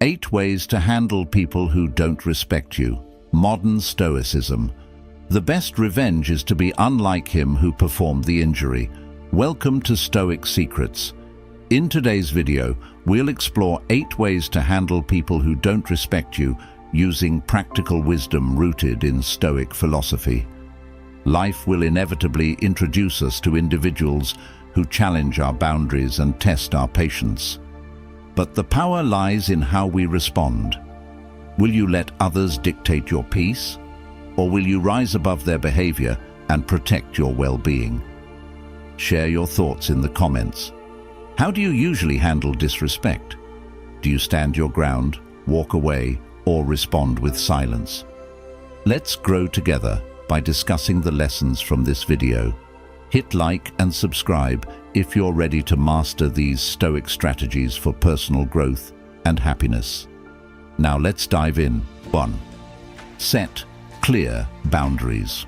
8 ways to handle people who don't respect you. Modern Stoicism. The best revenge is to be unlike him who performed the injury. Welcome to Stoic Secrets. In today's video, we'll explore 8 ways to handle people who don't respect you using practical wisdom rooted in Stoic philosophy. Life will inevitably introduce us to individuals who challenge our boundaries and test our patience. But the power lies in how we respond. Will you let others dictate your peace? Or will you rise above their behavior and protect your well-being? Share your thoughts in the comments. How do you usually handle disrespect? Do you stand your ground, walk away, or respond with silence? Let's grow together by discussing the lessons from this video. Hit like and subscribe if you're ready to master these Stoic strategies for personal growth and happiness. Now let's dive in. 1. Set clear boundaries.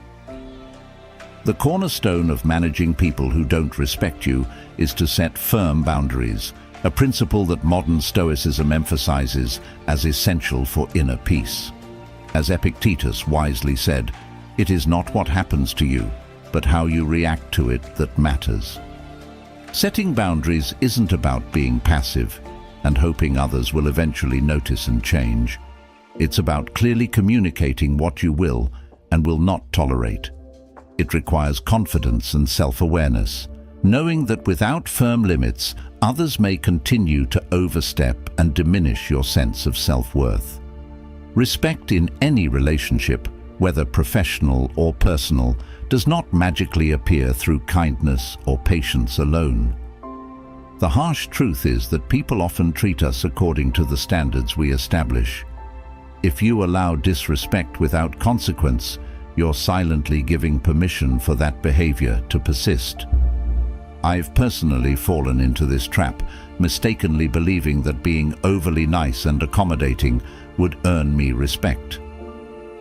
The cornerstone of managing people who don't respect you is to set firm boundaries, a principle that modern Stoicism emphasizes as essential for inner peace. As Epictetus wisely said, "It is not what happens to you, but how you react to it that matters." Setting boundaries isn't about being passive and hoping others will eventually notice and change. It's about clearly communicating what you will and will not tolerate. It requires confidence and self-awareness, knowing that without firm limits, others may continue to overstep and diminish your sense of self-worth. Respect in any relationship, whether professional or personal, does not magically appear through kindness or patience alone. The harsh truth is that people often treat us according to the standards we establish. If you allow disrespect without consequence, you're silently giving permission for that behavior to persist. I've personally fallen into this trap, mistakenly believing that being overly nice and accommodating would earn me respect.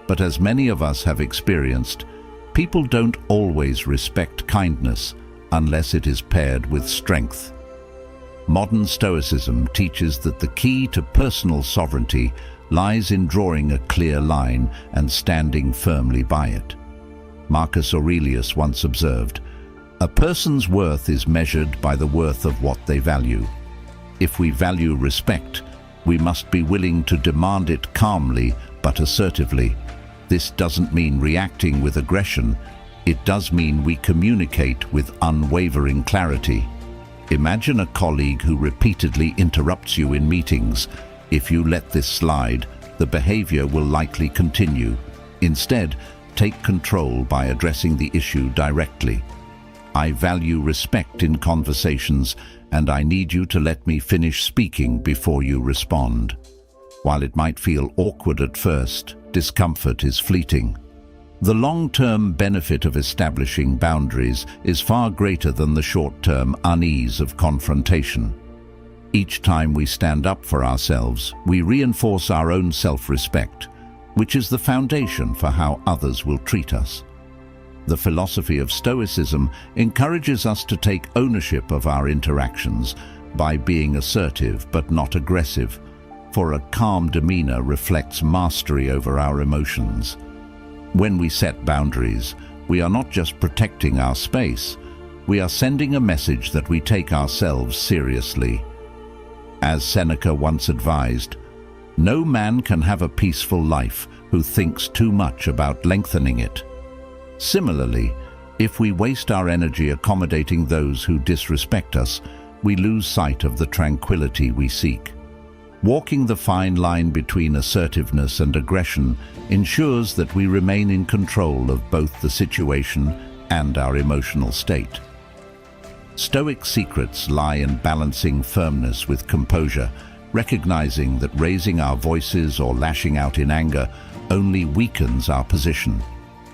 But as many of us have experienced, people don't always respect kindness unless it is paired with strength. Modern Stoicism teaches that the key to personal sovereignty lies in drawing a clear line and standing firmly by it. Marcus Aurelius once observed, "A person's worth is measured by the worth of what they value." If we value respect, we must be willing to demand it calmly but assertively. This doesn't mean reacting with aggression. It does mean we communicate with unwavering clarity. Imagine a colleague who repeatedly interrupts you in meetings. If you let this slide, the behavior will likely continue. Instead, take control by addressing the issue directly. "I value respect in conversations, and I need you to let me finish speaking before you respond." While it might feel awkward at first, discomfort is fleeting. The long-term benefit of establishing boundaries is far greater than the short-term unease of confrontation. Each time we stand up for ourselves, we reinforce our own self-respect, which is the foundation for how others will treat us. The philosophy of Stoicism encourages us to take ownership of our interactions by being assertive but not aggressive, for a calm demeanor reflects mastery over our emotions. When we set boundaries, we are not just protecting our space, we are sending a message that we take ourselves seriously. As Seneca once advised, "No man can have a peaceful life who thinks too much about lengthening it." Similarly, if we waste our energy accommodating those who disrespect us, we lose sight of the tranquility we seek. Walking the fine line between assertiveness and aggression ensures that we remain in control of both the situation and our emotional state. Stoic secrets lie in balancing firmness with composure, recognizing that raising our voices or lashing out in anger only weakens our position.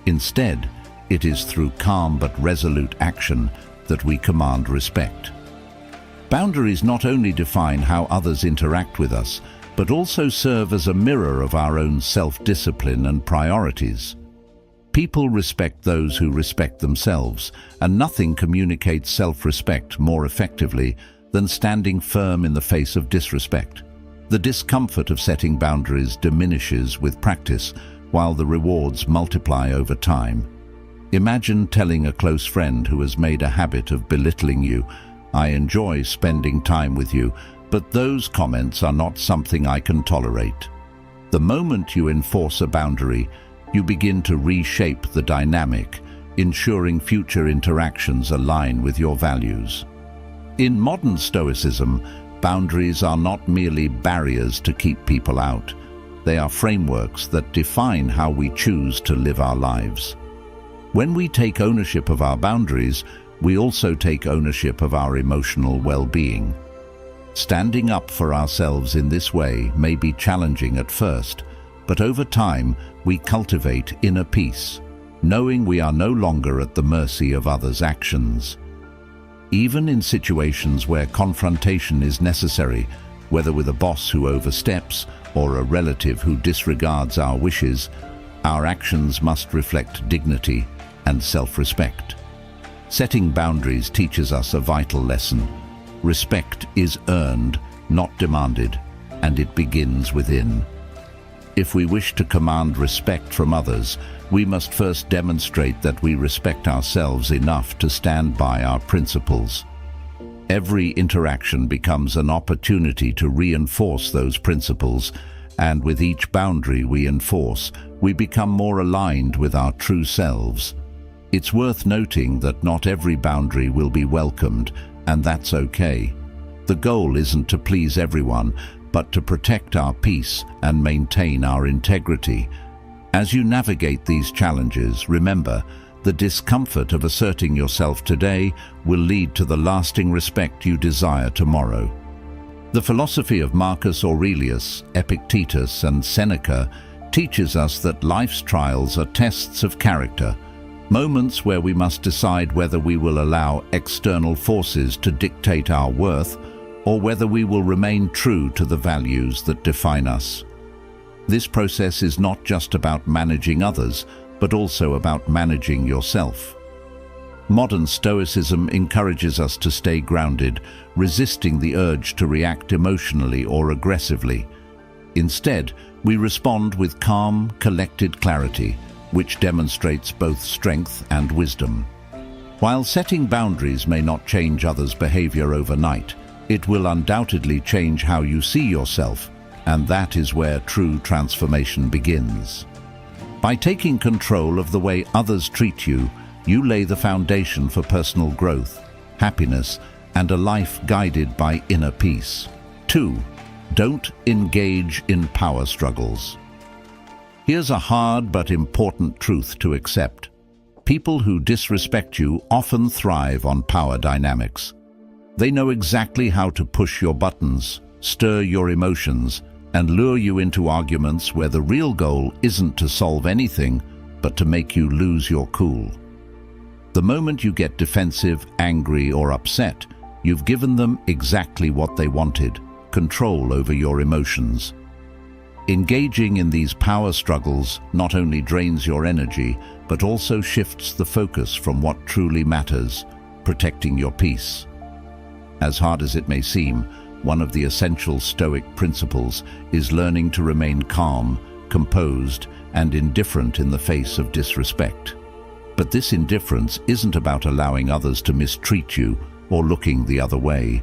Instead, it is through calm but resolute action that we command respect. Boundaries not only define how others interact with us, but also serve as a mirror of our own self-discipline and priorities. People respect those who respect themselves, and nothing communicates self-respect more effectively than standing firm in the face of disrespect. The discomfort of setting boundaries diminishes with practice, while the rewards multiply over time. Imagine telling a close friend who has made a habit of belittling you, "I enjoy spending time with you, but those comments are not something I can tolerate." The moment you enforce a boundary, you begin to reshape the dynamic, ensuring future interactions align with your values. In modern Stoicism, boundaries are not merely barriers to keep people out. They are frameworks that define how we choose to live our lives. When we take ownership of our boundaries, we also take ownership of our emotional well-being. Standing up for ourselves in this way may be challenging at first, but over time we cultivate inner peace, knowing we are no longer at the mercy of others' actions. Even in situations where confrontation is necessary, whether with a boss who oversteps or a relative who disregards our wishes, our actions must reflect dignity and self-respect. Setting boundaries teaches us a vital lesson. Respect is earned, not demanded, and it begins within. If we wish to command respect from others, we must first demonstrate that we respect ourselves enough to stand by our principles. Every interaction becomes an opportunity to reinforce those principles, and with each boundary we enforce, we become more aligned with our true selves. It's worth noting that not every boundary will be welcomed, and that's okay. The goal isn't to please everyone, but to protect our peace and maintain our integrity. As you navigate these challenges, remember, the discomfort of asserting yourself today will lead to the lasting respect you desire tomorrow. The philosophy of Marcus Aurelius, Epictetus, and Seneca teaches us that life's trials are tests of character, moments where we must decide whether we will allow external forces to dictate our worth or whether we will remain true to the values that define us. This process is not just about managing others, but also about managing yourself. Modern Stoicism encourages us to stay grounded, resisting the urge to react emotionally or aggressively. Instead, we respond with calm, collected clarity, which demonstrates both strength and wisdom. While setting boundaries may not change others' behavior overnight, it will undoubtedly change how you see yourself, and that is where true transformation begins. By taking control of the way others treat you, you lay the foundation for personal growth, happiness, and a life guided by inner peace. 2. Don't engage in power struggles. Here's a hard but important truth to accept. People who disrespect you often thrive on power dynamics. They know exactly how to push your buttons, stir your emotions, and lure you into arguments where the real goal isn't to solve anything, but to make you lose your cool. The moment you get defensive, angry, or upset, you've given them exactly what they wanted: control over your emotions. Engaging in these power struggles not only drains your energy, but also shifts the focus from what truly matters: protecting your peace. As hard as it may seem, one of the essential Stoic principles is learning to remain calm, composed, and indifferent in the face of disrespect. But this indifference isn't about allowing others to mistreat you or looking the other way.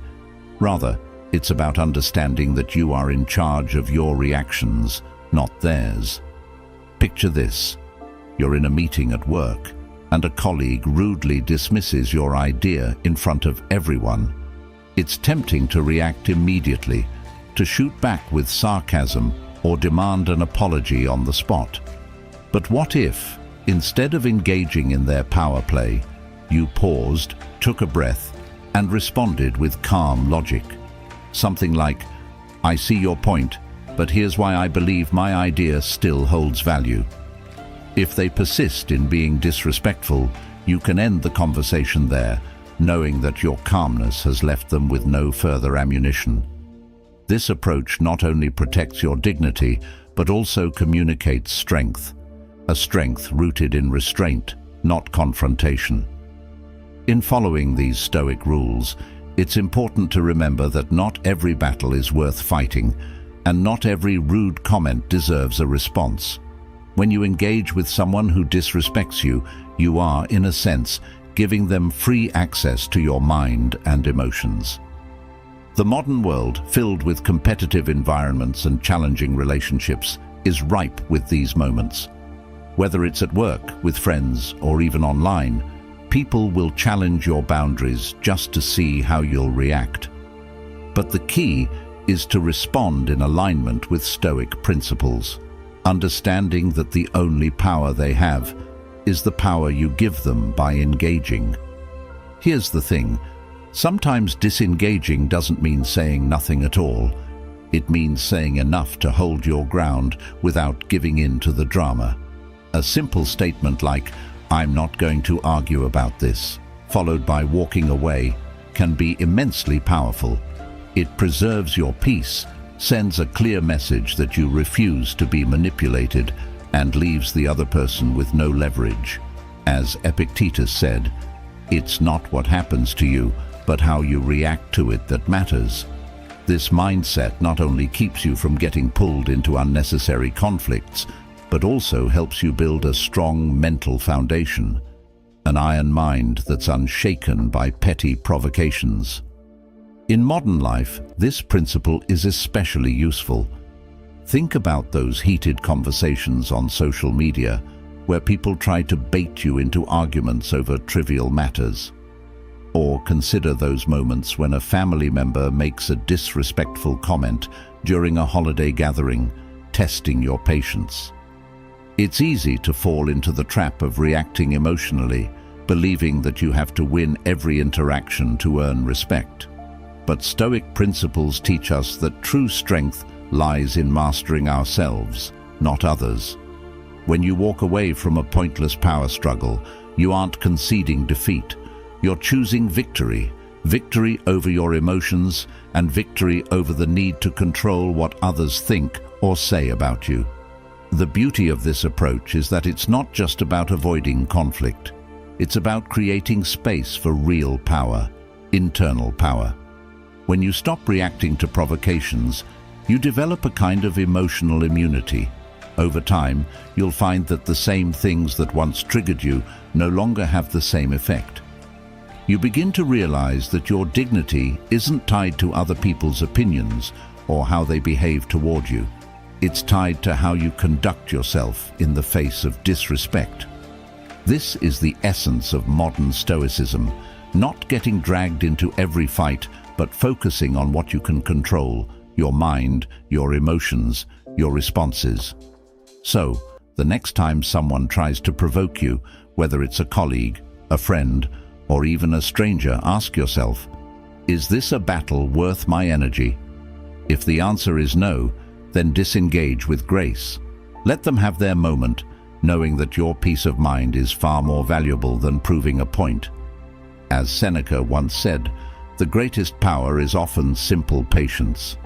Rather, it's about understanding that you are in charge of your reactions, not theirs. Picture this. You're in a meeting at work, and a colleague rudely dismisses your idea in front of everyone. It's tempting to react immediately, to shoot back with sarcasm or demand an apology on the spot. But what if, instead of engaging in their power play, you paused, took a breath, and responded with calm logic? Something like, "I see your point, but here's why I believe my idea still holds value." If they persist in being disrespectful, you can end the conversation there, knowing that your calmness has left them with no further ammunition. This approach not only protects your dignity, but also communicates strength, a strength rooted in restraint, not confrontation. In following these Stoic rules, it's important to remember that not every battle is worth fighting, and not every rude comment deserves a response. When you engage with someone who disrespects you, you are, in a sense, giving them free access to your mind and emotions. The modern world, filled with competitive environments and challenging relationships, is ripe with these moments. Whether it's at work, with friends, or even online, people will challenge your boundaries just to see how you'll react. But the key is to respond in alignment with Stoic principles, understanding that the only power they have is the power you give them by engaging. Here's the thing. Sometimes disengaging doesn't mean saying nothing at all. It means saying enough to hold your ground without giving in to the drama. A simple statement like, "I'm not going to argue about this," followed by walking away, can be immensely powerful. It preserves your peace, sends a clear message that you refuse to be manipulated, and leaves the other person with no leverage. As Epictetus said, "It's not what happens to you, but how you react to it that matters." This mindset not only keeps you from getting pulled into unnecessary conflicts, but also helps you build a strong mental foundation, an iron mind that's unshaken by petty provocations. In modern life, this principle is especially useful. Think about those heated conversations on social media where people try to bait you into arguments over trivial matters. Or consider those moments when a family member makes a disrespectful comment during a holiday gathering, testing your patience. It's easy to fall into the trap of reacting emotionally, believing that you have to win every interaction to earn respect. But Stoic principles teach us that true strength lies in mastering ourselves, not others. When you walk away from a pointless power struggle, you aren't conceding defeat. You're choosing victory, victory over your emotions and victory over the need to control what others think or say about you. The beauty of this approach is that it's not just about avoiding conflict. It's about creating space for real power, internal power. When you stop reacting to provocations, you develop a kind of emotional immunity. Over time, you'll find that the same things that once triggered you no longer have the same effect. You begin to realize that your dignity isn't tied to other people's opinions or how they behave toward you. It's tied to how you conduct yourself in the face of disrespect. This is the essence of modern Stoicism, not getting dragged into every fight, but focusing on what you can control: your mind, your emotions, your responses. So, the next time someone tries to provoke you, whether it's a colleague, a friend, or even a stranger, ask yourself, is this a battle worth my energy? If the answer is no, then disengage with grace. Let them have their moment, knowing that your peace of mind is far more valuable than proving a point. As Seneca once said, the greatest power is often simple patience.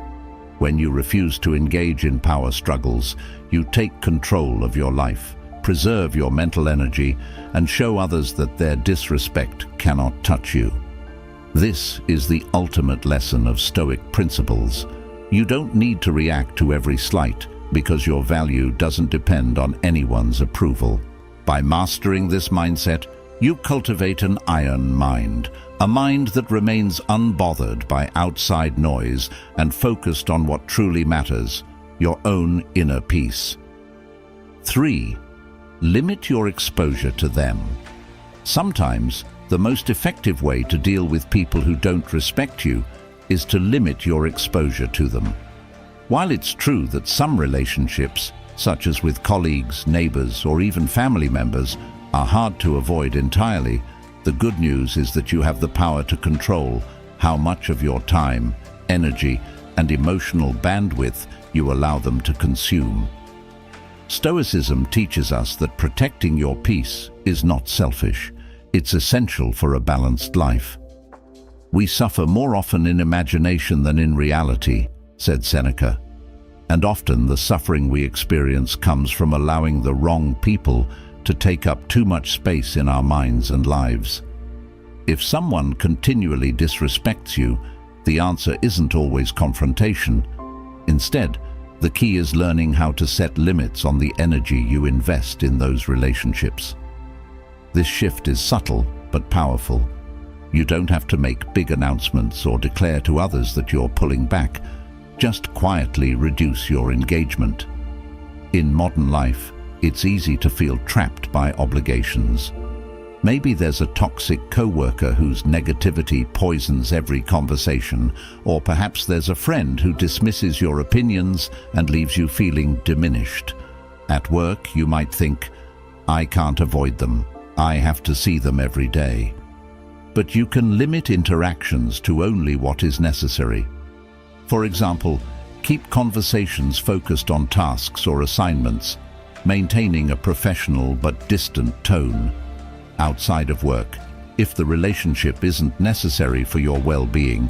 When you refuse to engage in power struggles, you take control of your life, preserve your mental energy, and show others that their disrespect cannot touch you. This is the ultimate lesson of Stoic principles. You don't need to react to every slight, because your value doesn't depend on anyone's approval. By mastering this mindset, you cultivate an iron mind, a mind that remains unbothered by outside noise and focused on what truly matters, your own inner peace. 3. Limit your exposure to them. Sometimes, the most effective way to deal with people who don't respect you is to limit your exposure to them. While it's true that some relationships, such as with colleagues, neighbors, or even family members, are hard to avoid entirely, the good news is that you have the power to control how much of your time, energy, and emotional bandwidth you allow them to consume. Stoicism teaches us that protecting your peace is not selfish. It's essential for a balanced life. We suffer more often in imagination than in reality, said Seneca, and often the suffering we experience comes from allowing the wrong people to take up too much space in our minds and lives. If someone continually disrespects you, the answer isn't always confrontation. Instead, The key is learning how to set limits on the energy you invest in those relationships. This shift is subtle but powerful. You don't have to make big announcements or declare to others that you're pulling back. Just quietly reduce your engagement. In modern life, it's easy to feel trapped by obligations. Maybe there's a toxic coworker whose negativity poisons every conversation, or perhaps there's a friend who dismisses your opinions and leaves you feeling diminished. At work, you might think, I can't avoid them. I have to see them every day. But you can limit interactions to only what is necessary. For example, keep conversations focused on tasks or assignments, maintaining a professional but distant tone. Outside of work, if the relationship isn't necessary for your well-being,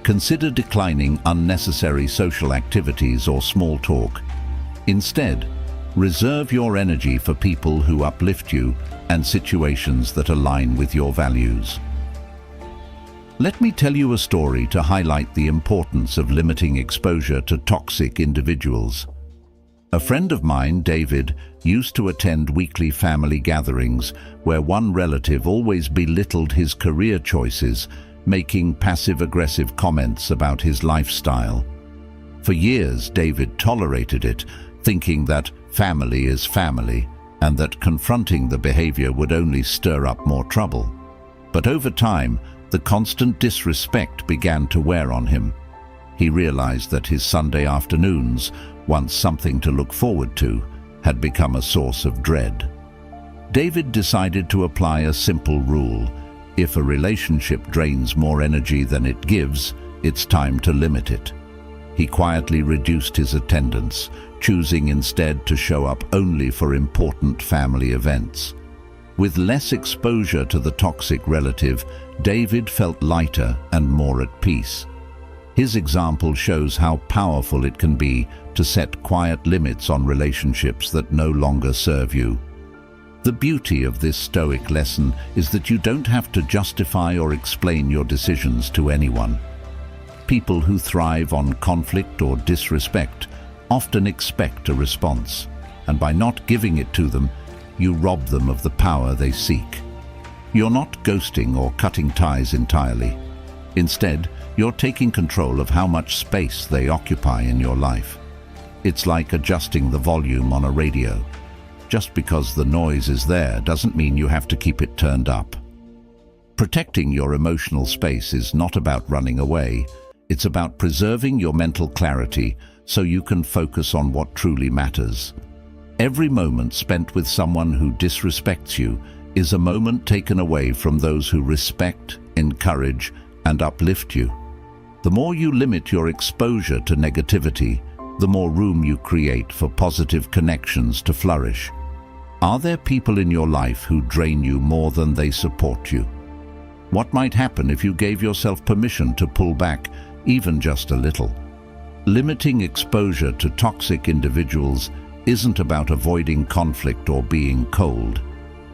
consider declining unnecessary social activities or small talk. Instead, reserve your energy for people who uplift you and situations that align with your values. Let me tell you a story to highlight the importance of limiting exposure to toxic individuals. A friend of mine, David, used to attend weekly family gatherings where one relative always belittled his career choices, making passive-aggressive comments about his lifestyle. For years, David tolerated it, thinking that family is family and that confronting the behavior would only stir up more trouble. But over time, the constant disrespect began to wear on him. He realized that his Sunday afternoons, once something to look forward to, had become a source of dread. David decided to apply a simple rule. If a relationship drains more energy than it gives, it's time to limit it. He quietly reduced his attendance, choosing instead to show up only for important family events. With less exposure to the toxic relative, David felt lighter and more at peace. His example shows how powerful it can be to set quiet limits on relationships that no longer serve you. The beauty of this Stoic lesson is that you don't have to justify or explain your decisions to anyone. People who thrive on conflict or disrespect often expect a response, and by not giving it to them, you rob them of the power they seek. You're not ghosting or cutting ties entirely. Instead, you're taking control of how much space they occupy in your life. It's like adjusting the volume on a radio. Just because the noise is there doesn't mean you have to keep it turned up. Protecting your emotional space is not about running away. It's about preserving your mental clarity so you can focus on what truly matters. Every moment spent with someone who disrespects you is a moment taken away from those who respect, encourage, and uplift you. The more you limit your exposure to negativity, the more room you create for positive connections to flourish. Are there people in your life who drain you more than they support you? What might happen if you gave yourself permission to pull back, even just a little? Limiting exposure to toxic individuals isn't about avoiding conflict or being cold.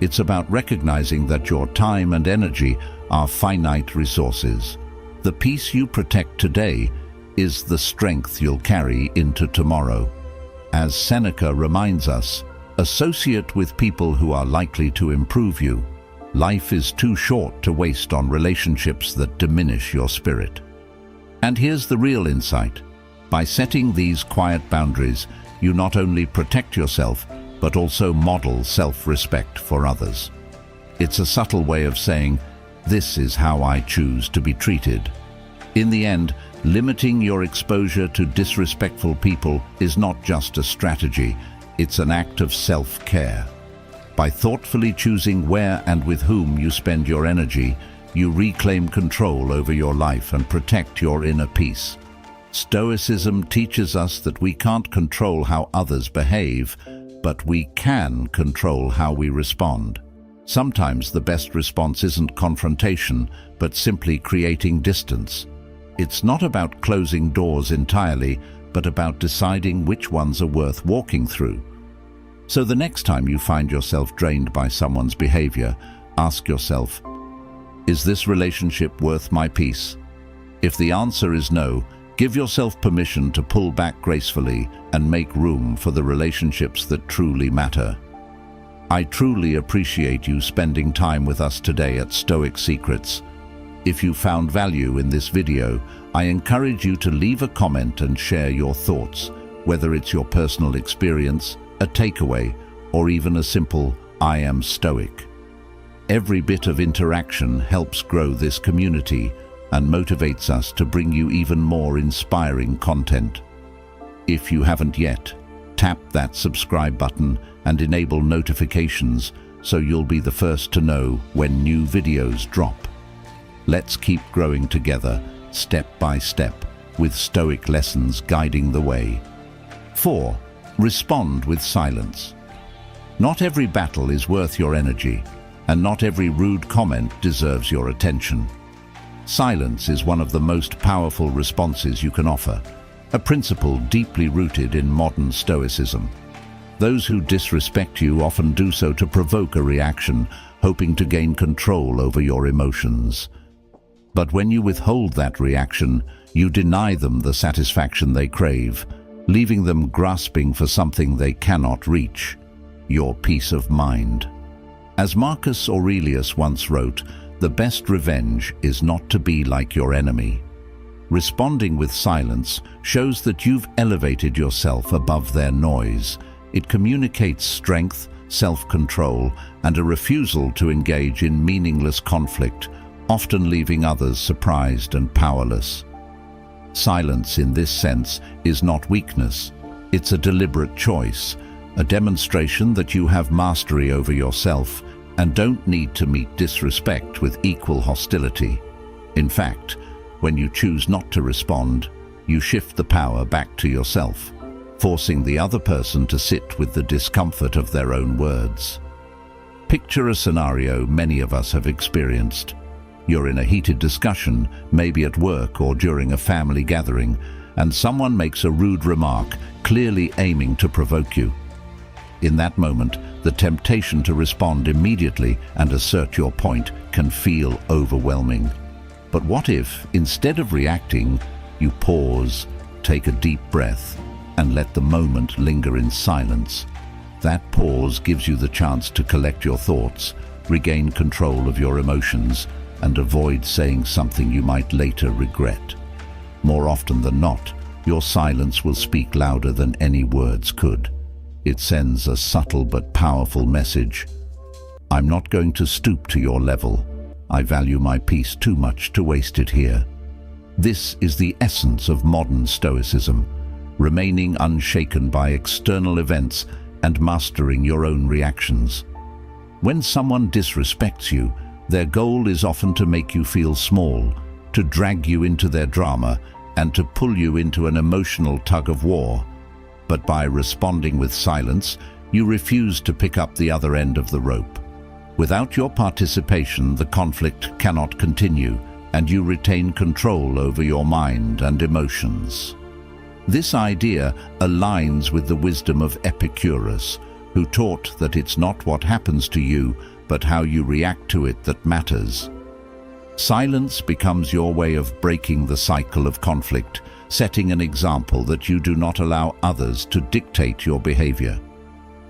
It's about recognizing that your time and energy are finite resources. The peace you protect today is the strength you'll carry into tomorrow. As Seneca reminds us, associate with people who are likely to improve you. Life is too short to waste on relationships that diminish your spirit. And here's the real insight. By setting these quiet boundaries, you not only protect yourself, but also model self-respect for others. It's a subtle way of saying, this is how I choose to be treated. In the end, limiting your exposure to disrespectful people is not just a strategy, it's an act of self-care. By thoughtfully choosing where and with whom you spend your energy, you reclaim control over your life and protect your inner peace. Stoicism teaches us that we can't control how others behave, but we can control how we respond. Sometimes the best response isn't confrontation, but simply creating distance. It's not about closing doors entirely, but about deciding which ones are worth walking through. So the next time you find yourself drained by someone's behavior, ask yourself, is this relationship worth my peace? If the answer is no, Give yourself permission to pull back gracefully and make room for the relationships that truly matter. I truly appreciate you spending time with us today at Stoic Secrets. If you found value in this video, I encourage you to leave a comment and share your thoughts, whether it's your personal experience, a takeaway, or even a simple "I am Stoic." Every bit of interaction helps grow this community and motivates us to bring you even more inspiring content. If you haven't yet, tap that subscribe button and enable notifications so you'll be the first to know when new videos drop. Let's keep growing together, step by step, with Stoic lessons guiding the way. 4. Respond with silence. Not every battle is worth your energy, and not every rude comment deserves your attention. Silence is one of the most powerful responses you can offer, a principle deeply rooted in modern Stoicism. Those who disrespect you often do so to provoke a reaction, hoping to gain control over your emotions. But when you withhold that reaction, you deny them the satisfaction they crave, leaving them grasping for something they cannot reach: your peace of mind. As Marcus Aurelius once wrote, "The best revenge is not to be like your enemy." Responding with silence shows that you've elevated yourself above their noise. It communicates strength, self-control, and a refusal to engage in meaningless conflict, often leaving others surprised and powerless. Silence in this sense is not weakness. It's a deliberate choice, a demonstration that you have mastery over yourself and don't need to meet disrespect with equal hostility. In fact, when you choose not to respond, you shift the power back to yourself, forcing the other person to sit with the discomfort of their own words. Picture a scenario many of us have experienced. You're in a heated discussion, maybe at work or during a family gathering, and someone makes a rude remark, clearly aiming to provoke you. In that moment, the temptation to respond immediately and assert your point can feel overwhelming. But what if, instead of reacting, you pause, take a deep breath, and let the moment linger in silence? That pause gives you the chance to collect your thoughts, regain control of your emotions, and avoid saying something you might later regret. More often than not, your silence will speak louder than any words could. It sends a subtle but powerful message. I'm not going to stoop to your level. I value my peace too much to waste it here. This is the essence of modern Stoicism, remaining unshaken by external events and mastering your own reactions. When someone disrespects you, their goal is often to make you feel small, to drag you into their drama, and to pull you into an emotional tug-of-war. But by responding with silence, you refuse to pick up the other end of the rope. Without your participation, the conflict cannot continue, and you retain control over your mind and emotions. This idea aligns with the wisdom of Epicurus, who taught that it's not what happens to you, but how you react to it that matters. Silence becomes your way of breaking the cycle of conflict, setting an example that you do not allow others to dictate your behavior.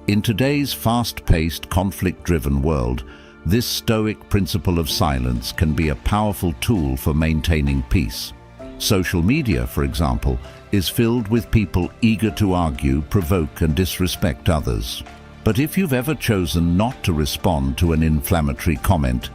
In today's fast-paced, conflict-driven world, this Stoic principle of silence can be a powerful tool for maintaining peace. Social media, for example, is filled with people eager to argue, provoke, and disrespect others. But if you've ever chosen not to respond to an inflammatory comment,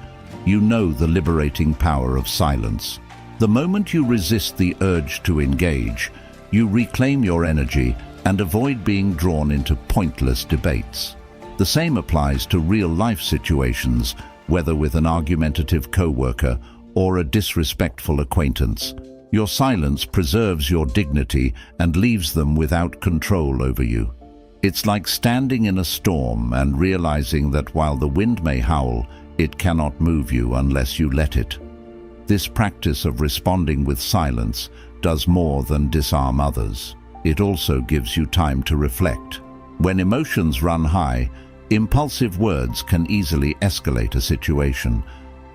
you know the liberating power of silence. The moment you resist the urge to engage, you reclaim your energy and avoid being drawn into pointless debates. The same applies to real-life situations, whether with an argumentative coworker or a disrespectful acquaintance. Your silence preserves your dignity and leaves them without control over you. It's like standing in a storm and realizing that while the wind may howl, it cannot move you unless you let it. This practice of responding with silence does more than disarm others. It also gives you time to reflect. When emotions run high, impulsive words can easily escalate a situation,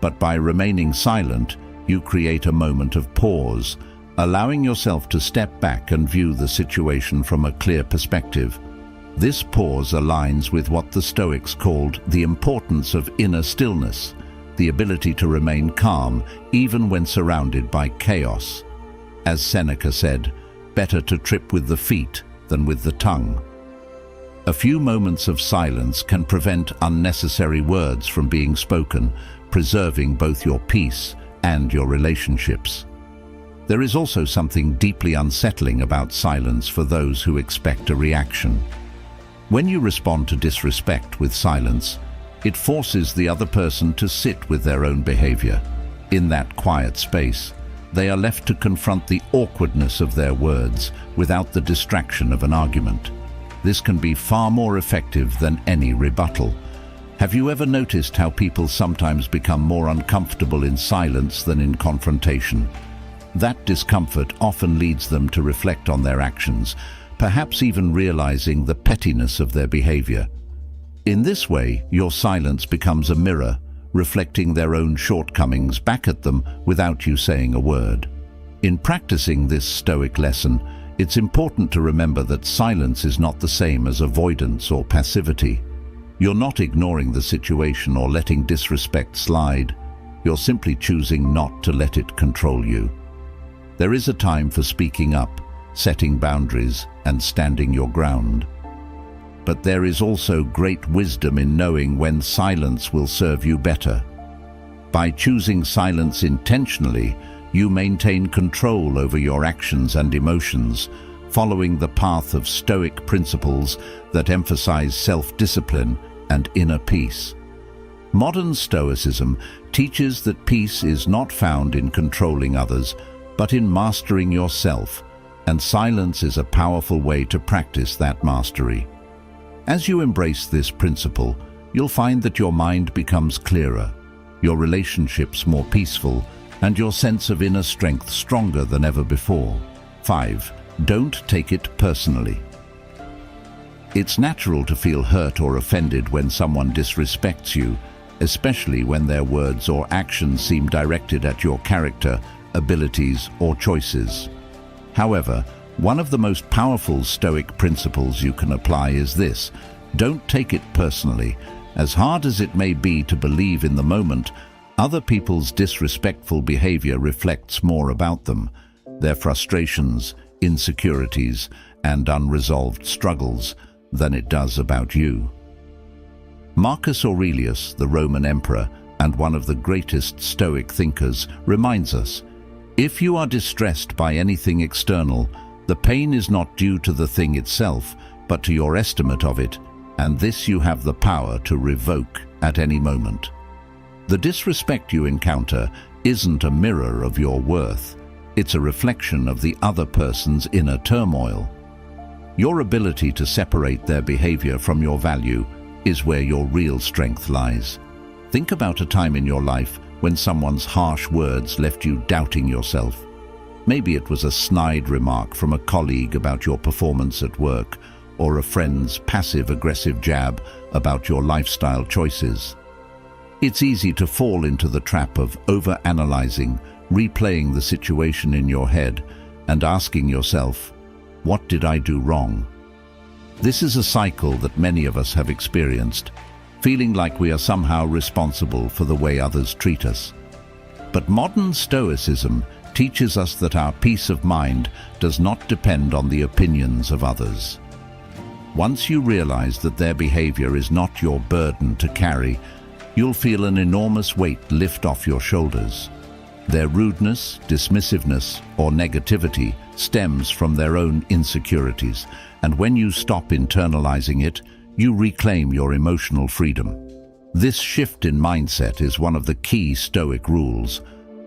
but by remaining silent, you create a moment of pause, allowing yourself to step back and view the situation from a clear perspective. This pause aligns with what the Stoics called the importance of inner stillness, the ability to remain calm even when surrounded by chaos. As Seneca said, better to trip with the feet than with the tongue. A few moments of silence can prevent unnecessary words from being spoken, preserving both your peace and your relationships. There is also something deeply unsettling about silence for those who expect a reaction. When you respond to disrespect with silence, it forces the other person to sit with their own behavior. In that quiet space, they are left to confront the awkwardness of their words without the distraction of an argument. This can be far more effective than any rebuttal. Have you ever noticed how people sometimes become more uncomfortable in silence than in confrontation? That discomfort often leads them to reflect on their actions, perhaps even realizing the pettiness of their behavior. In this way, your silence becomes a mirror, reflecting their own shortcomings back at them without you saying a word. In practicing this Stoic lesson, it's important to remember that silence is not the same as avoidance or passivity. You're not ignoring the situation or letting disrespect slide. You're simply choosing not to let it control you. There is a time for speaking up, setting boundaries, and standing your ground. But there is also great wisdom in knowing when silence will serve you better. By choosing silence intentionally, you maintain control over your actions and emotions, following the path of Stoic principles that emphasize self-discipline and inner peace. Modern Stoicism teaches that peace is not found in controlling others, but in mastering yourself, and silence is a powerful way to practice that mastery. As you embrace this principle, you'll find that your mind becomes clearer, your relationships more peaceful, and your sense of inner strength stronger than ever before. 5. Don't take it personally. It's natural to feel hurt or offended when someone disrespects you, especially when their words or actions seem directed at your character, abilities, or choices. However, one of the most powerful Stoic principles you can apply is this: don't take it personally. As hard as it may be to believe in the moment, other people's disrespectful behavior reflects more about them, their frustrations, insecurities, and unresolved struggles, than it does about you. Marcus Aurelius, the Roman emperor and one of the greatest Stoic thinkers, reminds us, if you are distressed by anything external, the pain is not due to the thing itself, but to your estimate of it, and this you have the power to revoke at any moment. The disrespect you encounter isn't a mirror of your worth. It's a reflection of the other person's inner turmoil. Your ability to separate their behavior from your value is where your real strength lies. Think about a time in your life when someone's harsh words left you doubting yourself. Maybe it was a snide remark from a colleague about your performance at work, or a friend's passive-aggressive jab about your lifestyle choices. It's easy to fall into the trap of overanalyzing, replaying the situation in your head, and asking yourself, what did I do wrong? This is a cycle that many of us have experienced, feeling like we are somehow responsible for the way others treat us. But modern Stoicism teaches us that our peace of mind does not depend on the opinions of others. Once you realize that their behavior is not your burden to carry, you'll feel an enormous weight lift off your shoulders. Their rudeness, dismissiveness, or negativity stems from their own insecurities, and when you stop internalizing it, you reclaim your emotional freedom. This shift in mindset is one of the key Stoic rules.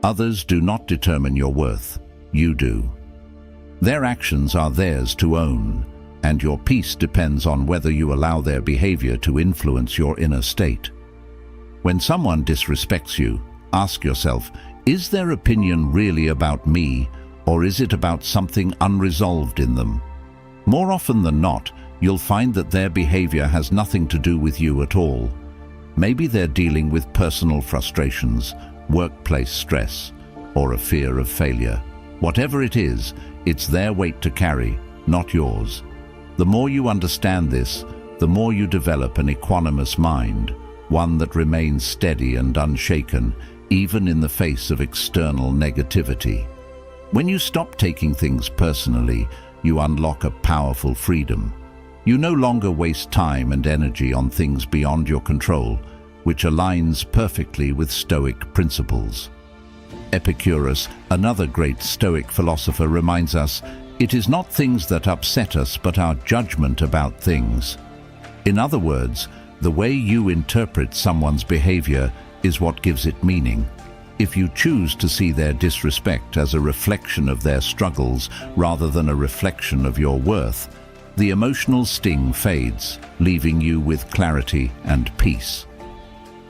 Others do not determine your worth, you do. Their actions are theirs to own, and your peace depends on whether you allow their behavior to influence your inner state. When someone disrespects you, ask yourself, is their opinion really about me, or is it about something unresolved in them? More often than not, you'll find that their behavior has nothing to do with you at all. Maybe they're dealing with personal frustrations, workplace stress, or a fear of failure. Whatever it is, it's their weight to carry, not yours. The more you understand this, the more you develop an equanimous mind, one that remains steady and unshaken, even in the face of external negativity. When you stop taking things personally, you unlock a powerful freedom. You no longer waste time and energy on things beyond your control, which aligns perfectly with Stoic principles. Epicurus, another great Stoic philosopher, reminds us, it is not things that upset us, but our judgment about things. In other words, the way you interpret someone's behavior is what gives it meaning. If you choose to see their disrespect as a reflection of their struggles rather than a reflection of your worth, the emotional sting fades, leaving you with clarity and peace.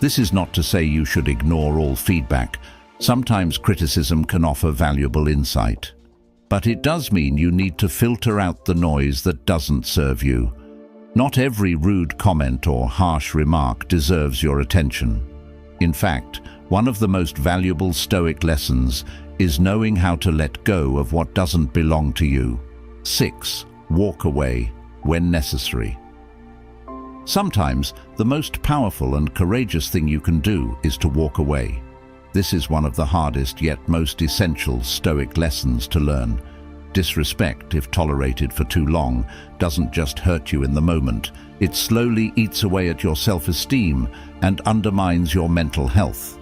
This is not to say you should ignore all feedback. Sometimes criticism can offer valuable insight. But it does mean you need to filter out the noise that doesn't serve you. Not every rude comment or harsh remark deserves your attention. In fact, one of the most valuable Stoic lessons is knowing how to let go of what doesn't belong to you. 6. Walk away when necessary. Sometimes, the most powerful and courageous thing you can do is to walk away. This is one of the hardest yet most essential Stoic lessons to learn. Disrespect, if tolerated for too long, doesn't just hurt you in the moment. It slowly eats away at your self-esteem and undermines your mental health.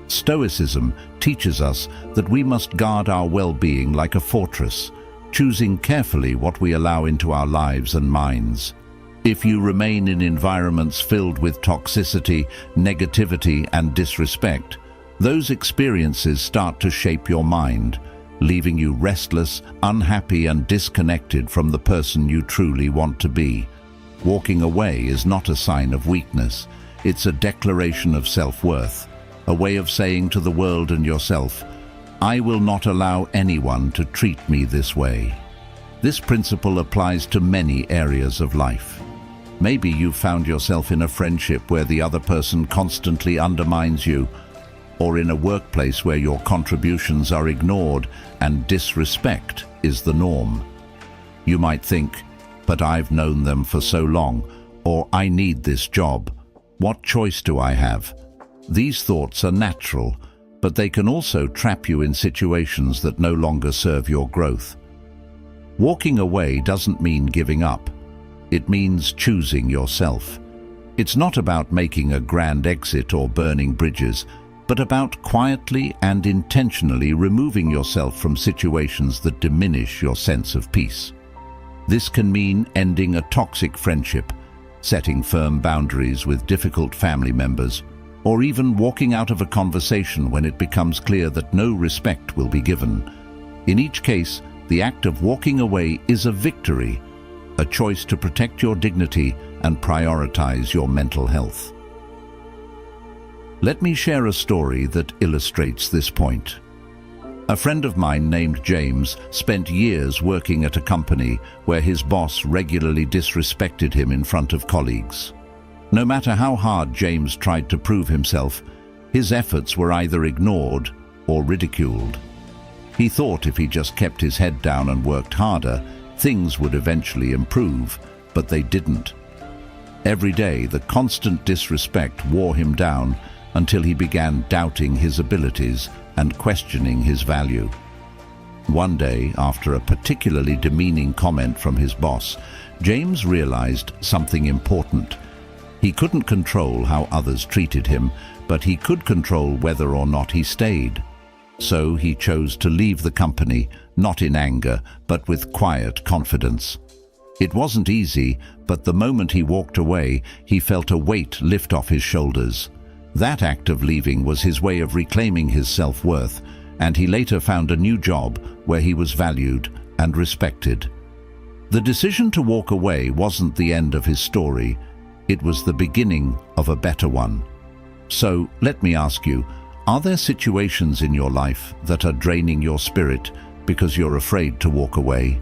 Stoicism teaches us that we must guard our well-being like a fortress, choosing carefully what we allow into our lives and minds. If you remain in environments filled with toxicity, negativity, and disrespect, those experiences start to shape your mind, leaving you restless, unhappy, and disconnected from the person you truly want to be. Walking away is not a sign of weakness. It's a declaration of self-worth, a way of saying to the world and yourself, I will not allow anyone to treat me this way. This principle applies to many areas of life. Maybe you've found yourself in a friendship where the other person constantly undermines you, or in a workplace where your contributions are ignored and disrespect is the norm. You might think, but I've known them for so long, or I need this job. What choice do I have? These thoughts are natural, but they can also trap you in situations that no longer serve your growth. Walking away doesn't mean giving up. It means choosing yourself. It's not about making a grand exit or burning bridges, but about quietly and intentionally removing yourself from situations that diminish your sense of peace. This can mean ending a toxic friendship, setting firm boundaries with difficult family members, or even walking out of a conversation when it becomes clear that no respect will be given. In each case, the act of walking away is a victory, a choice to protect your dignity and prioritize your mental health. Let me share a story that illustrates this point. A friend of mine named James spent years working at a company where his boss regularly disrespected him in front of colleagues. No matter how hard James tried to prove himself, his efforts were either ignored or ridiculed. He thought if he just kept his head down and worked harder, things would eventually improve, but they didn't. Every day, the constant disrespect wore him down until he began doubting his abilities and questioning his value. One day, after a particularly demeaning comment from his boss, James realized something important. He couldn't control how others treated him, but he could control whether or not he stayed. So he chose to leave the company, not in anger, but with quiet confidence. It wasn't easy, but the moment he walked away, he felt a weight lift off his shoulders. That act of leaving was his way of reclaiming his self-worth, and he later found a new job where he was valued and respected. The decision to walk away wasn't the end of his story. It was the beginning of a better one. So, let me ask you, are there situations in your life that are draining your spirit because you're afraid to walk away?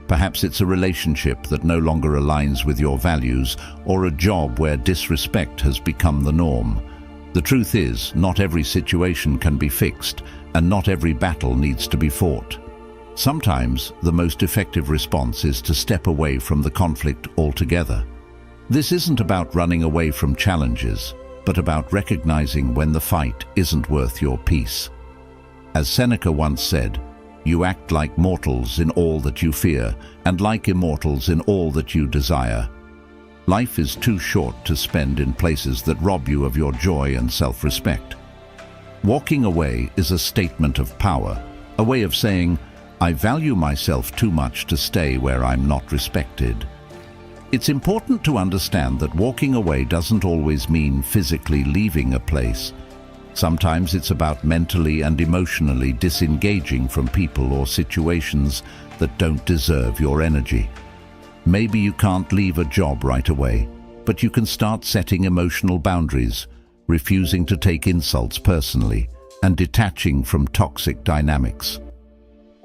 Perhaps it's a relationship that no longer aligns with your values, or a job where disrespect has become the norm. The truth is, not every situation can be fixed, and not every battle needs to be fought. Sometimes the most effective response is to step away from the conflict altogether. This isn't about running away from challenges, but about recognizing when the fight isn't worth your peace. As Seneca once said, "You act like mortals in all that you fear, and like immortals in all that you desire." Life is too short to spend in places that rob you of your joy and self-respect. Walking away is a statement of power, a way of saying, "I value myself too much to stay where I'm not respected." It's important to understand that walking away doesn't always mean physically leaving a place. Sometimes it's about mentally and emotionally disengaging from people or situations that don't deserve your energy. Maybe you can't leave a job right away, but you can start setting emotional boundaries, refusing to take insults personally, and detaching from toxic dynamics.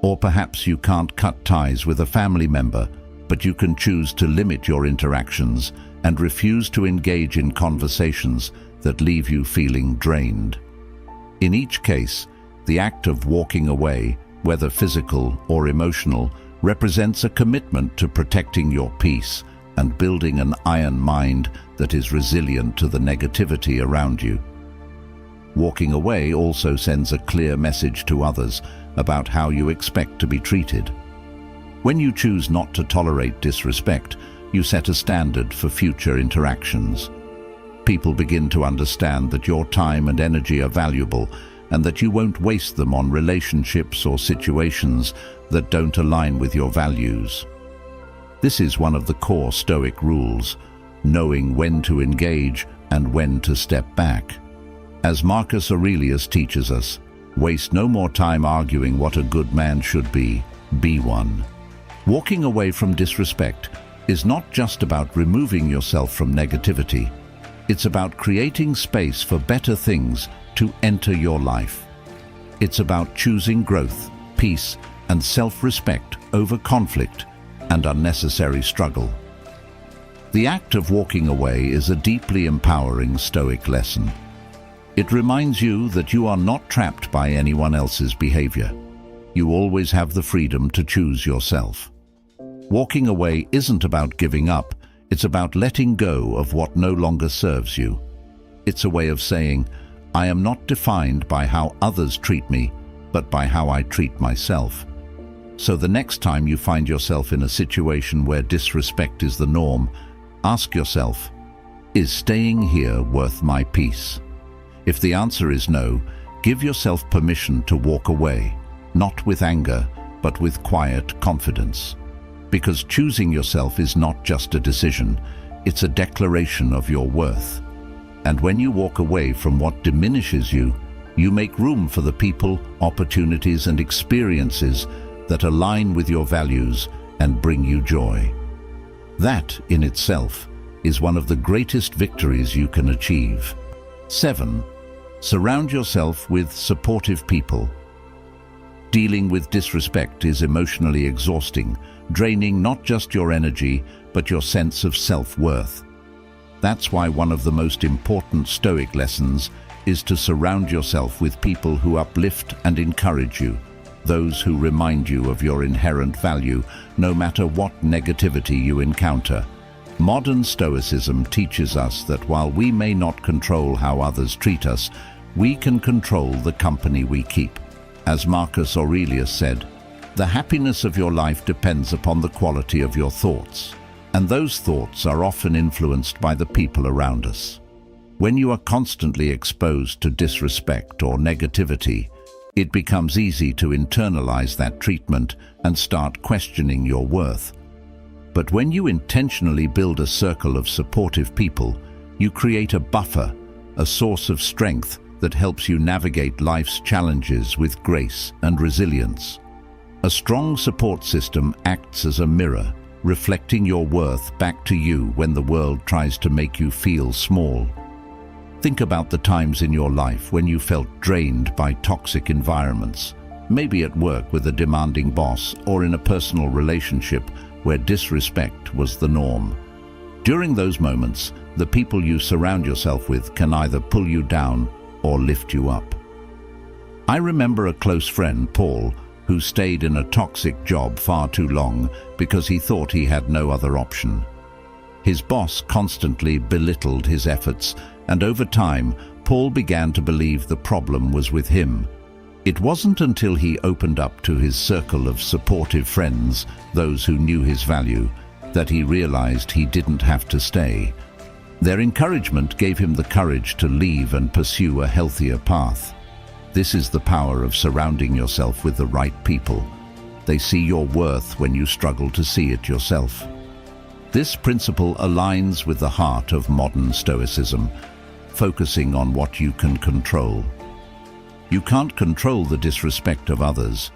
Or perhaps you can't cut ties with a family member, but you can choose to limit your interactions and refuse to engage in conversations that leave you feeling drained. In each case, the act of walking away, whether physical or emotional, represents a commitment to protecting your peace and building an iron mind that is resilient to the negativity around you. Walking away also sends a clear message to others about how you expect to be treated. When you choose not to tolerate disrespect, you set a standard for future interactions. People begin to understand that your time and energy are valuable and that you won't waste them on relationships or situations that don't align with your values. This is one of the core Stoic rules, knowing when to engage and when to step back. As Marcus Aurelius teaches us, waste no more time arguing what a good man should be one. Walking away from disrespect is not just about removing yourself from negativity. It's about creating space for better things to enter your life. It's about choosing growth, peace, and self-respect over conflict and unnecessary struggle. The act of walking away is a deeply empowering Stoic lesson. It reminds you that you are not trapped by anyone else's behavior. You always have the freedom to choose yourself. Walking away isn't about giving up, it's about letting go of what no longer serves you. It's a way of saying, "I am not defined by how others treat me, but by how I treat myself." So the next time you find yourself in a situation where disrespect is the norm, ask yourself, is staying here worth my peace? If the answer is no, give yourself permission to walk away, not with anger, but with quiet confidence. Because choosing yourself is not just a decision, it's a declaration of your worth. And when you walk away from what diminishes you, you make room for the people, opportunities, and experiences that align with your values and bring you joy. That, in itself, is one of the greatest victories you can achieve. 7. Surround yourself with supportive people. Dealing with disrespect is emotionally exhausting, draining not just your energy, but your sense of self-worth. That's why one of the most important Stoic lessons is to surround yourself with people who uplift and encourage you, those who remind you of your inherent value, no matter what negativity you encounter. Modern Stoicism teaches us that while we may not control how others treat us, we can control the company we keep. As Marcus Aurelius said, "The happiness of your life depends upon the quality of your thoughts, and those thoughts are often influenced by the people around us." When you are constantly exposed to disrespect or negativity, it becomes easy to internalize that treatment and start questioning your worth. But when you intentionally build a circle of supportive people, you create a buffer, a source of strength that helps you navigate life's challenges with grace and resilience. A strong support system acts as a mirror, reflecting your worth back to you when the world tries to make you feel small. Think about the times in your life when you felt drained by toxic environments, maybe at work with a demanding boss or in a personal relationship where disrespect was the norm. During those moments, the people you surround yourself with can either pull you down or lift you up. I remember a close friend, Paul, who stayed in a toxic job far too long because he thought he had no other option. His boss constantly belittled his efforts, and over time, Paul began to believe the problem was with him. It wasn't until he opened up to his circle of supportive friends, those who knew his value, that he realized he didn't have to stay. Their encouragement gave him the courage to leave and pursue a healthier path. This is the power of surrounding yourself with the right people. They see your worth when you struggle to see it yourself. This principle aligns with the heart of modern Stoicism, focusing on what you can control. You can't control the disrespect of others,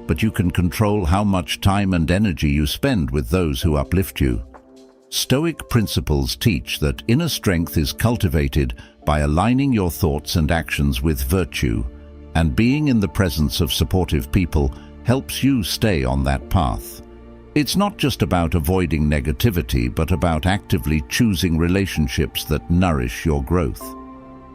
but you can control how much time and energy you spend with those who uplift you. Stoic principles teach that inner strength is cultivated by aligning your thoughts and actions with virtue, and being in the presence of supportive people helps you stay on that path. It's not just about avoiding negativity, but about actively choosing relationships that nourish your growth.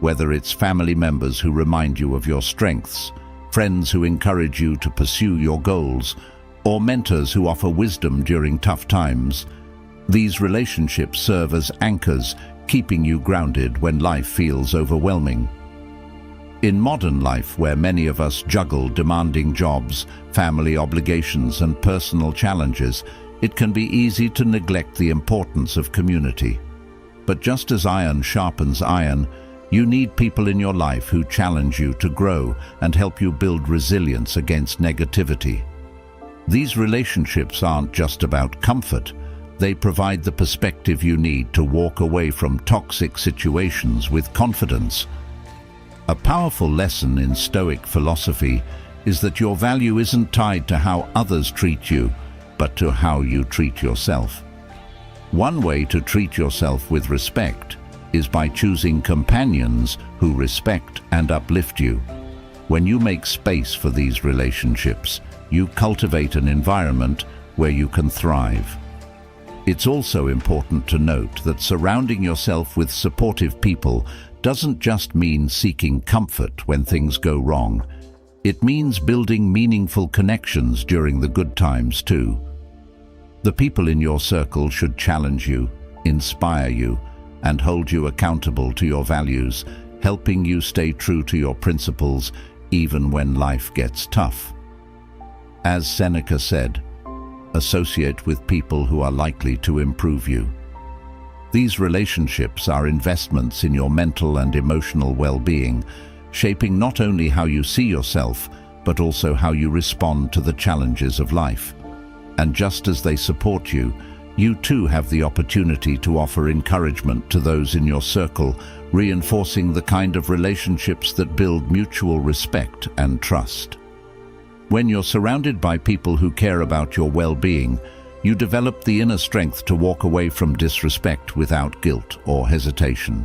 Whether it's family members who remind you of your strengths, friends who encourage you to pursue your goals, or mentors who offer wisdom during tough times, these relationships serve as anchors, keeping you grounded when life feels overwhelming. In modern life, where many of us juggle demanding jobs, family obligations, and personal challenges, it can be easy to neglect the importance of community. But just as iron sharpens iron, you need people in your life who challenge you to grow and help you build resilience against negativity. These relationships aren't just about comfort. They provide the perspective you need to walk away from toxic situations with confidence. A powerful lesson in Stoic philosophy is that your value isn't tied to how others treat you, but to how you treat yourself. One way to treat yourself with respect is by choosing companions who respect and uplift you. When you make space for these relationships, you cultivate an environment where you can thrive. It's also important to note that surrounding yourself with supportive people doesn't just mean seeking comfort when things go wrong. It means building meaningful connections during the good times too. The people in your circle should challenge you, inspire you, and hold you accountable to your values, helping you stay true to your principles even when life gets tough. As Seneca said, associate with people who are likely to improve you. These relationships are investments in your mental and emotional well-being, shaping not only how you see yourself, but also how you respond to the challenges of life. And just as they support you, you too have the opportunity to offer encouragement to those in your circle, reinforcing the kind of relationships that build mutual respect and trust. When you're surrounded by people who care about your well-being, you develop the inner strength to walk away from disrespect without guilt or hesitation.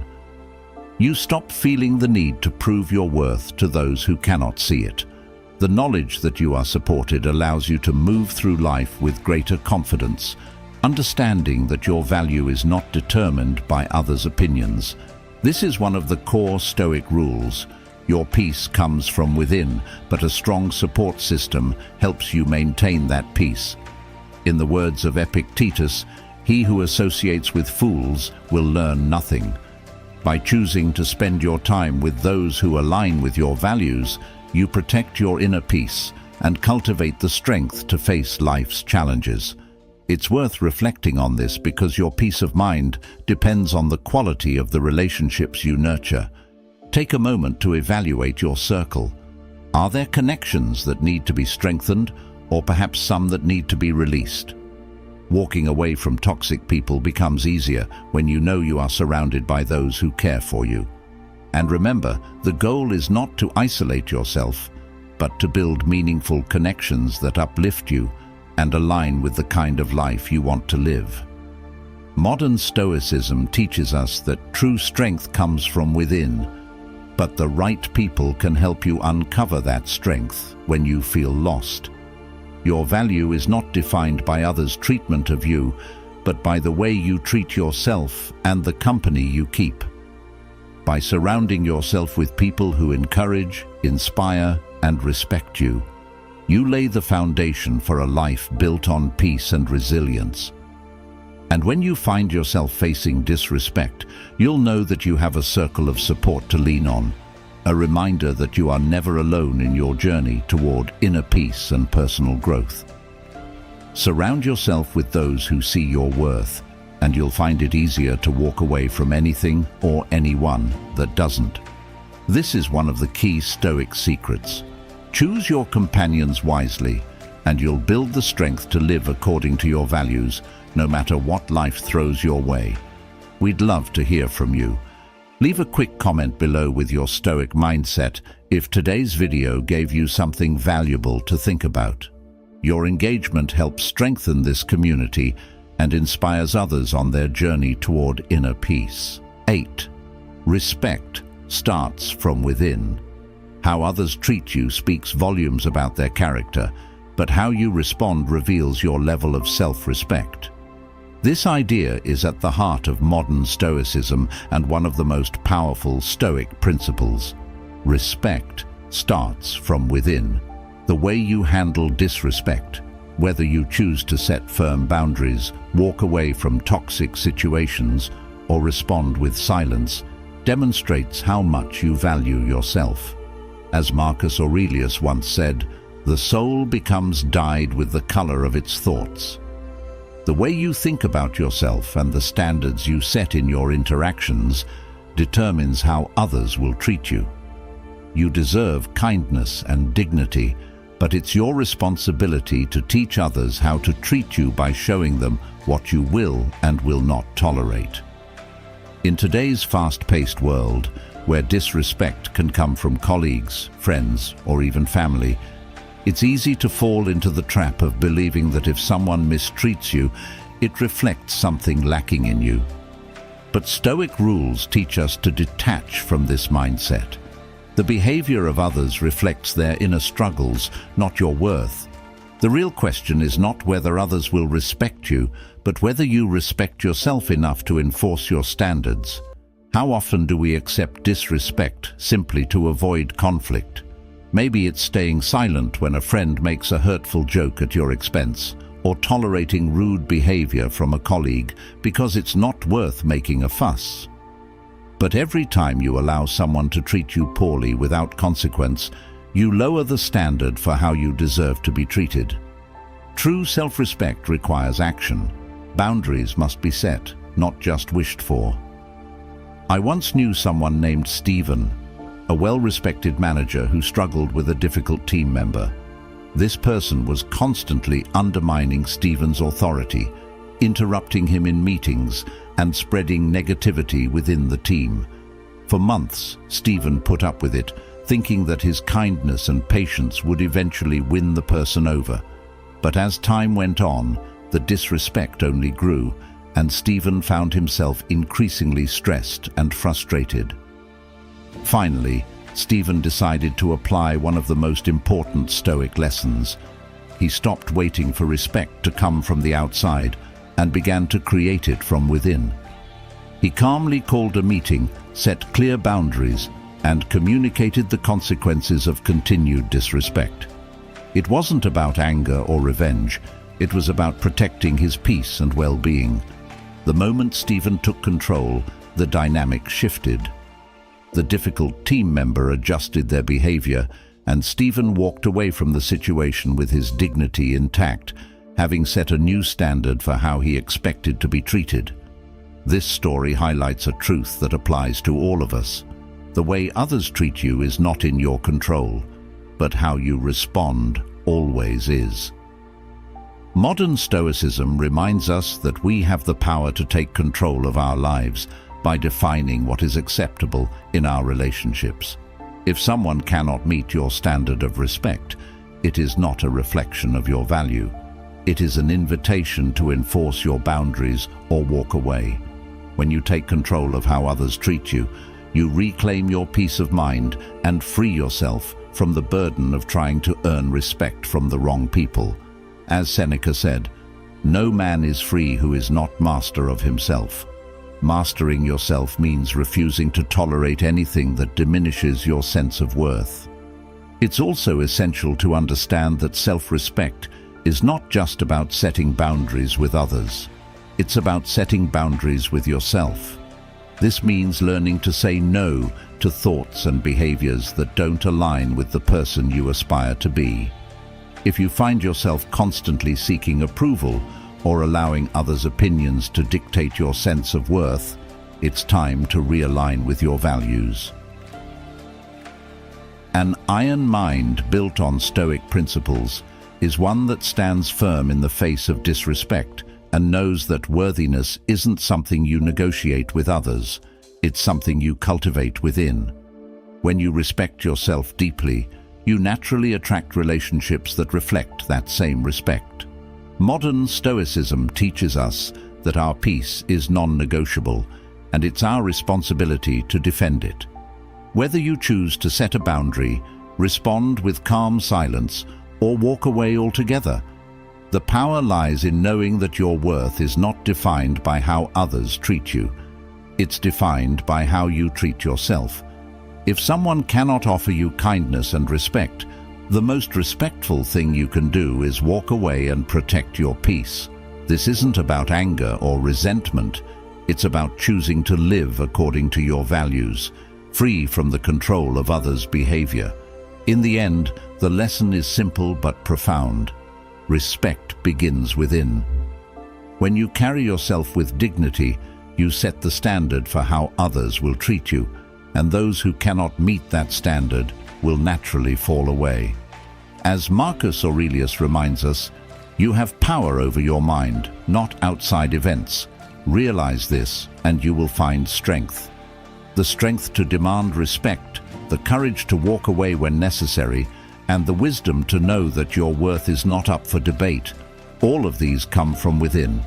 You stop feeling the need to prove your worth to those who cannot see it. The knowledge that you are supported allows you to move through life with greater confidence, understanding that your value is not determined by others' opinions. This is one of the core Stoic rules. Your peace comes from within, but a strong support system helps you maintain that peace. In the words of Epictetus, he who associates with fools will learn nothing. By choosing to spend your time with those who align with your values, you protect your inner peace and cultivate the strength to face life's challenges. It's worth reflecting on this because your peace of mind depends on the quality of the relationships you nurture. Take a moment to evaluate your circle. Are there connections that need to be strengthened, or perhaps some that need to be released? Walking away from toxic people becomes easier when you know you are surrounded by those who care for you. And remember, the goal is not to isolate yourself, but to build meaningful connections that uplift you and align with the kind of life you want to live. Modern Stoicism teaches us that true strength comes from within, but the right people can help you uncover that strength when you feel lost. Your value is not defined by others' treatment of you, but by the way you treat yourself and the company you keep. By surrounding yourself with people who encourage, inspire, and respect you, You lay the foundation for a life built on peace and resilience. And when you find yourself facing disrespect, you'll know that you have a circle of support to lean on, a reminder that you are never alone in your journey toward inner peace and personal growth. Surround yourself with those who see your worth, and you'll find it easier to walk away from anything or anyone that doesn't. This is one of the key Stoic secrets. Choose your companions wisely, and you'll build the strength to live according to your values, no matter what life throws your way. We'd love to hear from you. Leave a quick comment below with your Stoic mindset if today's video gave you something valuable to think about. Your engagement helps strengthen this community and inspires others on their journey toward inner peace. 8. Respect starts from within. How others treat you speaks volumes about their character, but how you respond reveals your level of self-respect. This idea is at the heart of modern Stoicism and one of the most powerful Stoic principles. Respect starts from within. The way you handle disrespect, whether you choose to set firm boundaries, walk away from toxic situations, or respond with silence, demonstrates how much you value yourself. As Marcus Aurelius once said, "The soul becomes dyed with the color of its thoughts." The way you think about yourself and the standards you set in your interactions determines how others will treat you. You deserve kindness and dignity, but it's your responsibility to teach others how to treat you by showing them what you will and will not tolerate. In today's fast-paced world, where disrespect can come from colleagues, friends, or even family, it's easy to fall into the trap of believing that if someone mistreats you, it reflects something lacking in you. But Stoic rules teach us to detach from this mindset. The behavior of others reflects their inner struggles, not your worth. The real question is not whether others will respect you, but whether you respect yourself enough to enforce your standards. How often do we accept disrespect simply to avoid conflict? Maybe it's staying silent when a friend makes a hurtful joke at your expense, or tolerating rude behavior from a colleague because it's not worth making a fuss. But every time you allow someone to treat you poorly without consequence, you lower the standard for how you deserve to be treated. True self-respect requires action. Boundaries must be set, not just wished for. I once knew someone named Stephen, a well-respected manager who struggled with a difficult team member. This person was constantly undermining Stephen's authority, interrupting him in meetings, and spreading negativity within the team. For months, Stephen put up with it, thinking that his kindness and patience would eventually win the person over. But as time went on, the disrespect only grew, and Stephen found himself increasingly stressed and frustrated. Finally, Stephen decided to apply one of the most important Stoic lessons. He stopped waiting for respect to come from the outside and began to create it from within. He calmly called a meeting, set clear boundaries, and communicated the consequences of continued disrespect. It wasn't about anger or revenge. It was about protecting his peace and well-being. The moment Stephen took control, the dynamic shifted. The difficult team member adjusted their behavior, and Stephen walked away from the situation with his dignity intact, having set a new standard for how he expected to be treated. This story highlights a truth that applies to all of us. The way others treat you is not in your control, but how you respond always is. Modern Stoicism reminds us that we have the power to take control of our lives by defining what is acceptable in our relationships. If someone cannot meet your standard of respect, it is not a reflection of your value. It is an invitation to enforce your boundaries or walk away. When you take control of how others treat you, you reclaim your peace of mind and free yourself from the burden of trying to earn respect from the wrong people. As Seneca said, "No man is free who is not master of himself." Mastering yourself means refusing to tolerate anything that diminishes your sense of worth. It's also essential to understand that self-respect is not just about setting boundaries with others. It's about setting boundaries with yourself. This means learning to say no to thoughts and behaviors that don't align with the person you aspire to be. If you find yourself constantly seeking approval or allowing others' opinions to dictate your sense of worth, it's time to realign with your values. An iron mind built on Stoic principles is one that stands firm in the face of disrespect and knows that worthiness isn't something you negotiate with others, it's something you cultivate within. When you respect yourself deeply, you naturally attract relationships that reflect that same respect. Modern Stoicism teaches us that our peace is non-negotiable, and it's our responsibility to defend it. Whether you choose to set a boundary, respond with calm silence, or walk away altogether, the power lies in knowing that your worth is not defined by how others treat you. It's defined by how you treat yourself. If someone cannot offer you kindness and respect, the most respectful thing you can do is walk away and protect your peace. This isn't about anger or resentment. It's about choosing to live according to your values, free from the control of others' behavior. In the end, the lesson is simple but profound. Respect begins within. When you carry yourself with dignity, you set the standard for how others will treat you, and those who cannot meet that standard will naturally fall away. As Marcus Aurelius reminds us, you have power over your mind, not outside events. Realize this, and you will find strength. The strength to demand respect, the courage to walk away when necessary, and the wisdom to know that your worth is not up for debate. All of these come from within.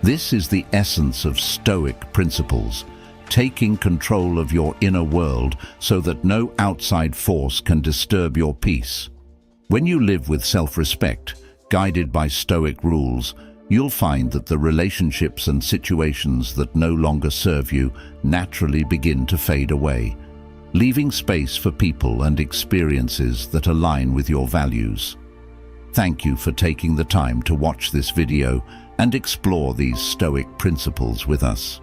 This is the essence of Stoic principles, taking control of your inner world so that no outside force can disturb your peace. When you live with self-respect, guided by Stoic rules, you'll find that the relationships and situations that no longer serve you naturally begin to fade away, leaving space for people and experiences that align with your values. Thank you for taking the time to watch this video and explore these Stoic principles with us.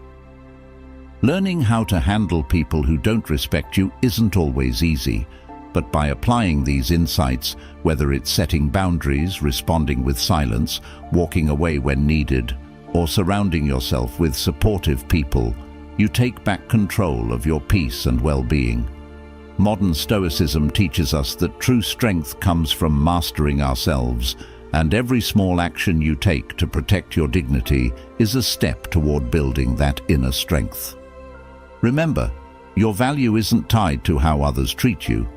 Learning how to handle people who don't respect you isn't always easy, but by applying these insights, whether it's setting boundaries, responding with silence, walking away when needed, or surrounding yourself with supportive people, you take back control of your peace and well-being. Modern Stoicism teaches us that true strength comes from mastering ourselves, and every small action you take to protect your dignity is a step toward building that inner strength. Remember, your value isn't tied to how others treat you.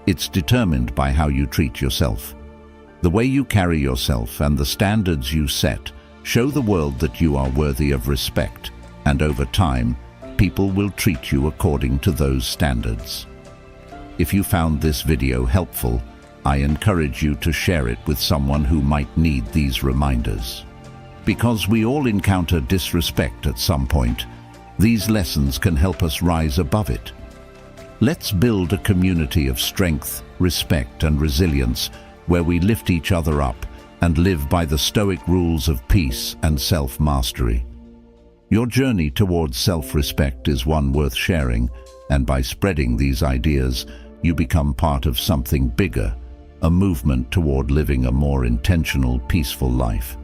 It's determined by how you treat yourself. The way you carry yourself and the standards you set show the world that you are worthy of respect, and over time, people will treat you according to those standards. If you found this video helpful, I encourage you to share it with someone who might need these reminders. Because we all encounter disrespect at some point, these lessons can help us rise above it. Let's build a community of strength, respect, and resilience where we lift each other up and live by the Stoic rules of peace and self-mastery. Your journey towards self-respect is one worth sharing, and by spreading these ideas, you become part of something bigger, a movement toward living a more intentional, peaceful life.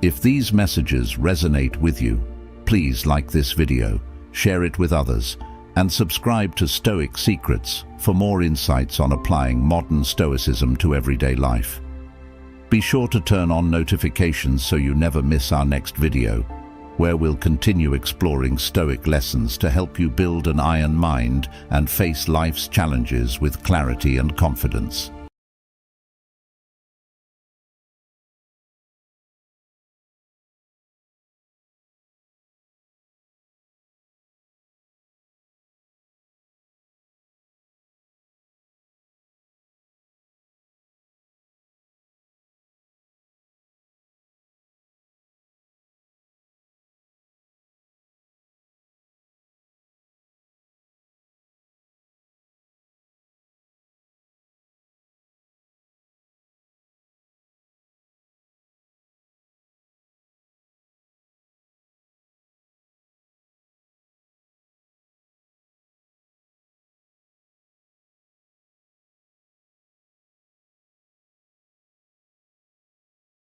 If these messages resonate with you, please like this video, share it with others, and subscribe to Stoic Secrets for more insights on applying modern Stoicism to everyday life. Be sure to turn on notifications so you never miss our next video, where we'll continue exploring Stoic lessons to help you build an iron mind and face life's challenges with clarity and confidence.